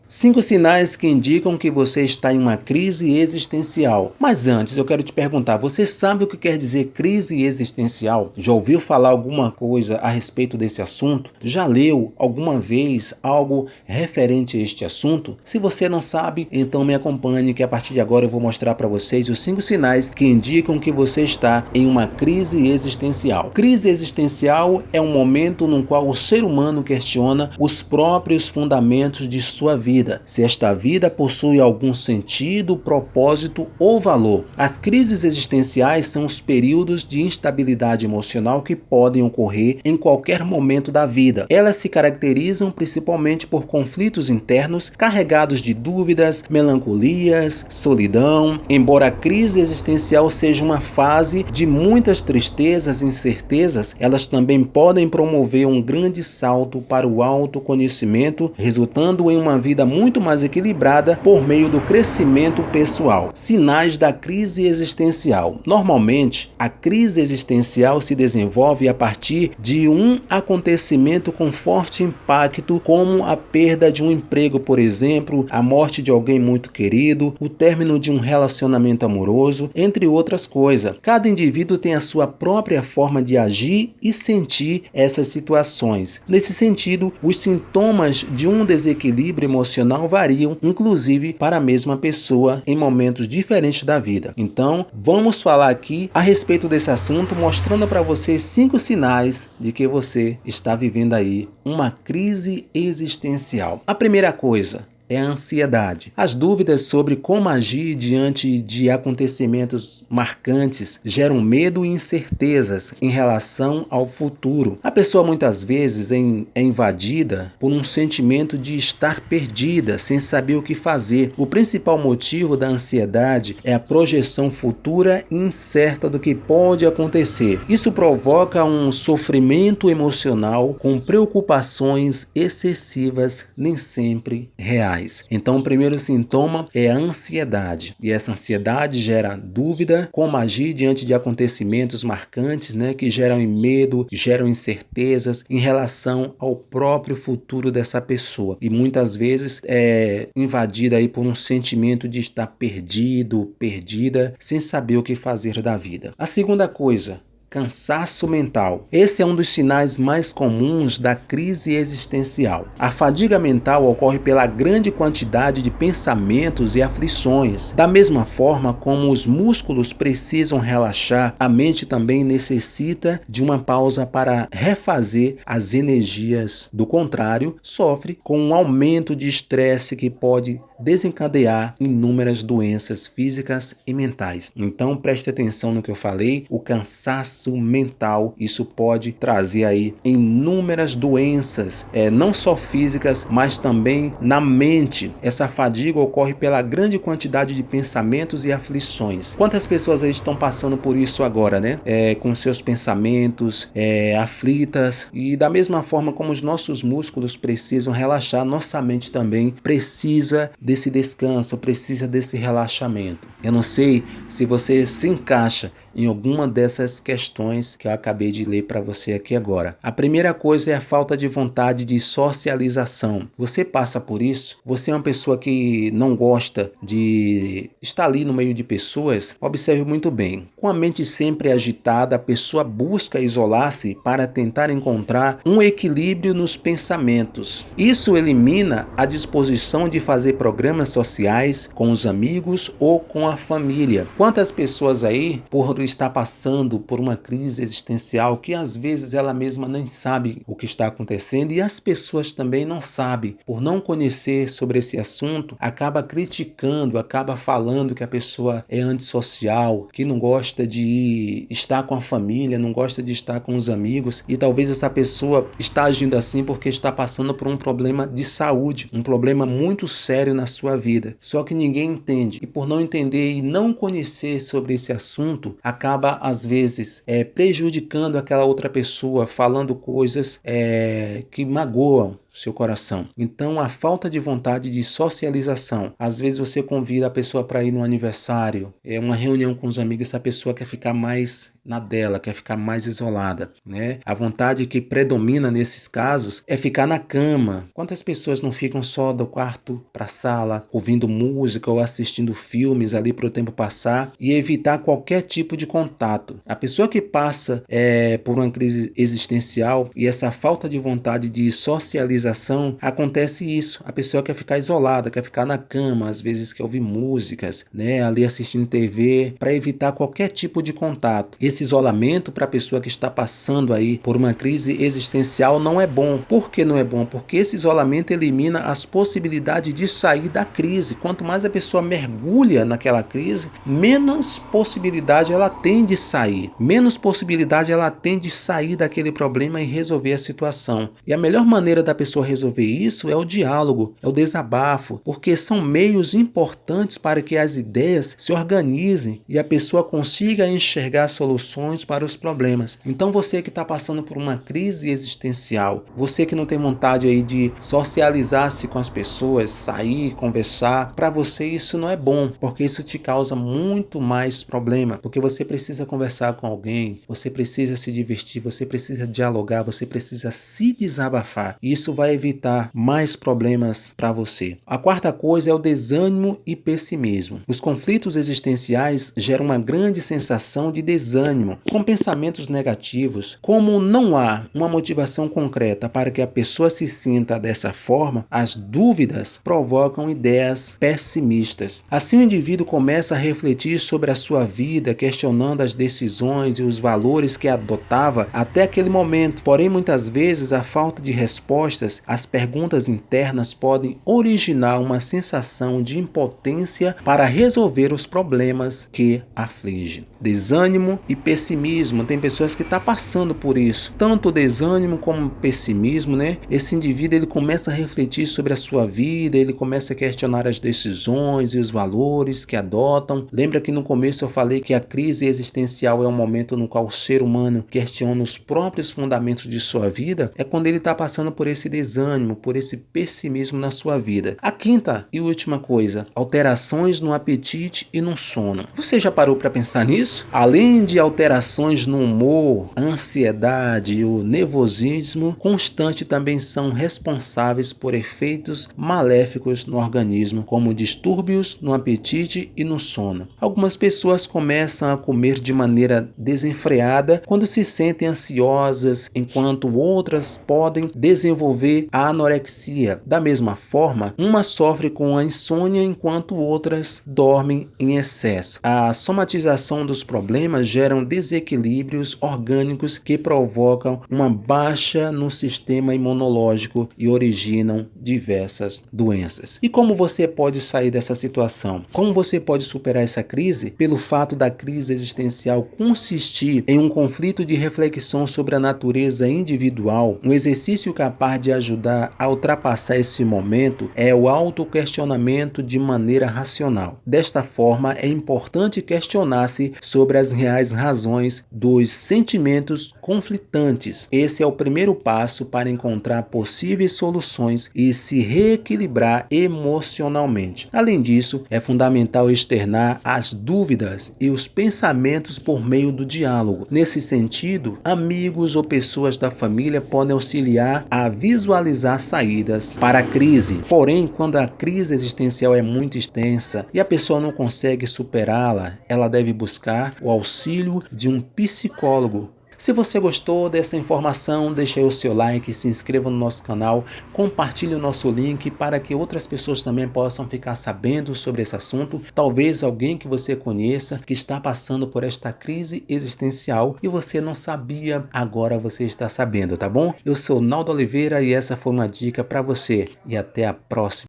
5 sinais que indicam que você está em uma crise existencial. Mas antes, eu quero te perguntar, você sabe o que quer dizer crise existencial? Já ouviu falar alguma coisa a respeito desse assunto? Já leu alguma vez algo referente a este assunto? Se você não sabe, então me acompanhe que a partir de agora eu vou mostrar para vocês os 5 sinais que indicam que você está em uma crise existencial. Crise existencial é um momento no qual o ser humano questiona os próprios fundamentos de sua vida. Se esta vida possui algum sentido, propósito ou valor. As crises existenciais são os períodos de instabilidade emocional que podem ocorrer em qualquer momento da vida. Elas se caracterizam principalmente por conflitos internos carregados de dúvidas, melancolias, solidão. Embora a crise existencial seja uma fase de muitas tristezas e incertezas, elas também podem promover um grande salto para o autoconhecimento, resultando em uma vida muito mais equilibrada por meio do crescimento pessoal. Sinais da crise existencial. Normalmente, a crise existencial se desenvolve a partir de um acontecimento com forte impacto, como a perda de um emprego, por exemplo, a morte de alguém muito querido, o término de um relacionamento amoroso, entre outras coisas. Cada indivíduo tem a sua própria forma de agir e sentir essas situações. Nesse sentido, os sintomas de um desequilíbrio emocional variam, inclusive, para a mesma pessoa em momentos diferentes da vida. Então, vamos falar aqui a respeito desse assunto, mostrando para você 5 sinais de que você está vivendo aí uma crise existencial. A primeira coisa é a ansiedade. As dúvidas sobre como agir diante de acontecimentos marcantes geram medo e incertezas em relação ao futuro. A pessoa muitas vezes é invadida por um sentimento de estar perdida, sem saber o que fazer. O principal motivo da ansiedade é a projeção futura e incerta do que pode acontecer. Isso provoca um sofrimento emocional com preocupações excessivas, nem sempre reais. Então, o primeiro sintoma é a ansiedade. E essa ansiedade gera dúvida, como agir diante de acontecimentos marcantes, que geram medo, geram incertezas em relação ao próprio futuro dessa pessoa. E muitas vezes é invadida aí por um sentimento de estar perdido, perdida, sem saber o que fazer da vida. A segunda coisa, cansaço mental. Esse é um dos sinais mais comuns da crise existencial. A fadiga mental ocorre pela grande quantidade de pensamentos e aflições. Da mesma forma como os músculos precisam relaxar, a mente também necessita de uma pausa para refazer as energias. Do contrário, sofre com um aumento de estresse que pode desencadear inúmeras doenças físicas e mentais. Então preste atenção no que eu falei, o cansaço mental, isso pode trazer aí inúmeras doenças, não só físicas, mas também na mente. Essa fadiga ocorre pela grande quantidade de pensamentos e aflições. Quantas pessoas aí estão passando por isso agora, com seus pensamentos aflitas, e da mesma forma como os nossos músculos precisam relaxar, nossa mente também precisa desse descanso, precisa desse relaxamento. Eu não sei se você se encaixa em alguma dessas questões que eu acabei de ler para você aqui agora. A primeira coisa é a falta de vontade de socialização. Você passa por isso? Você é uma pessoa que não gosta de estar ali no meio de pessoas? Observe muito bem. Com a mente sempre agitada, a pessoa busca isolar-se para tentar encontrar um equilíbrio nos pensamentos. Isso elimina a disposição de fazer programas sociais com os amigos ou com a família. Quantas pessoas aí, por está passando por uma crise existencial que às vezes ela mesma nem sabe o que está acontecendo, e as pessoas também não sabem, por não conhecer sobre esse assunto, acaba criticando, acaba falando que a pessoa é antissocial, que não gosta de estar com a família, não gosta de estar com os amigos, e talvez essa pessoa está agindo assim porque está passando por um problema de saúde, um problema muito sério na sua vida. Só que ninguém entende, e por não entender e não conhecer sobre esse assunto, acaba às vezes prejudicando aquela outra pessoa, falando coisas que magoam, seu coração. Então, a falta de vontade de socialização. Às vezes você convida a pessoa para ir no aniversário, é uma reunião com os amigos, essa pessoa quer ficar mais na dela, quer ficar mais isolada, né? A vontade que predomina nesses casos é ficar na cama. Quantas pessoas não ficam só do quarto para a sala, ouvindo música ou assistindo filmes ali para o tempo passar e evitar qualquer tipo de contato? A pessoa que passa por uma crise existencial e essa falta de vontade de socialização, acontece isso. A pessoa quer ficar isolada, quer ficar na cama, às vezes quer ouvir músicas, né? Ali assistindo TV, para evitar qualquer tipo de contato. Esse isolamento para a pessoa que está passando aí por uma crise existencial não é bom. Por que não é bom? Porque esse isolamento elimina as possibilidades de sair da crise. Quanto mais a pessoa mergulha naquela crise, menos possibilidade ela tem de sair. Menos possibilidade ela tem de sair daquele problema e resolver a situação. E a melhor maneira da pessoa resolver isso é o diálogo, é o desabafo, porque são meios importantes para que as ideias se organizem e a pessoa consiga enxergar soluções para os problemas. Então você que está passando por uma crise existencial, você que não tem vontade aí de socializar-se com as pessoas, sair, conversar, para você isso não é bom, porque isso te causa muito mais problema, porque você precisa conversar com alguém, você precisa se divertir, você precisa dialogar, você precisa se desabafar. Isso vai evitar mais problemas para você. A quarta coisa é o desânimo e pessimismo. Os conflitos existenciais geram uma grande sensação de desânimo, com pensamentos negativos. Como não há uma motivação concreta para que a pessoa se sinta dessa forma, as dúvidas provocam ideias pessimistas. Assim, o indivíduo começa a refletir sobre a sua vida, questionando as decisões e os valores que adotava até aquele momento. Porém, muitas vezes, a falta de respostas às perguntas internas podem originar uma sensação de impotência para resolver os problemas que afligem. Desânimo e pessimismo. Tem pessoas que estão passando por isso. Tanto desânimo como pessimismo, né? Esse indivíduo ele começa a refletir sobre a sua vida, ele começa a questionar as decisões e os valores que adotam. Lembra que no começo eu falei que a crise existencial é um momento no qual o ser humano questiona os próprios fundamentos de sua vida? É quando ele está passando por esse desânimo, por esse pessimismo na sua vida. A quinta e última coisa, alterações no apetite e no sono. Você já parou para pensar nisso? Além de alterações no humor, a ansiedade e o nervosismo constante também são responsáveis por efeitos maléficos no organismo, como distúrbios no apetite e no sono. Algumas pessoas começam a comer de maneira desenfreada quando se sentem ansiosas, enquanto outras podem desenvolver a anorexia. Da mesma forma, uma sofre com a insônia enquanto outras dormem em excesso. A somatização dos problemas geram desequilíbrios orgânicos que provocam uma baixa no sistema imunológico e originam diversas doenças. E como você pode sair dessa situação? Como você pode superar essa crise? Pelo fato da crise existencial consistir em um conflito de reflexão sobre a natureza individual, um exercício capaz de ajudar a ultrapassar esse momento é o autoquestionamento de maneira racional. Desta forma, é importante questionar-se sobre as reais razões dos sentimentos conflitantes. Esse é o primeiro passo para encontrar possíveis soluções e se reequilibrar emocionalmente. Além disso, é fundamental externar as dúvidas e os pensamentos por meio do diálogo. Nesse sentido, amigos ou pessoas da família podem auxiliar a visualizar saídas para a crise. Porém, quando a crise existencial é muito extensa e a pessoa não consegue superá-la, ela deve buscar o auxílio de um psicólogo. Se você gostou dessa informação, deixe aí o seu like, se inscreva no nosso canal, compartilhe o nosso link para que outras pessoas também possam ficar sabendo sobre esse assunto. Talvez alguém que você conheça que está passando por esta crise existencial e você não sabia, agora você está sabendo, tá bom? Eu sou Naldo Oliveira e essa foi uma dica para você. E até a próxima.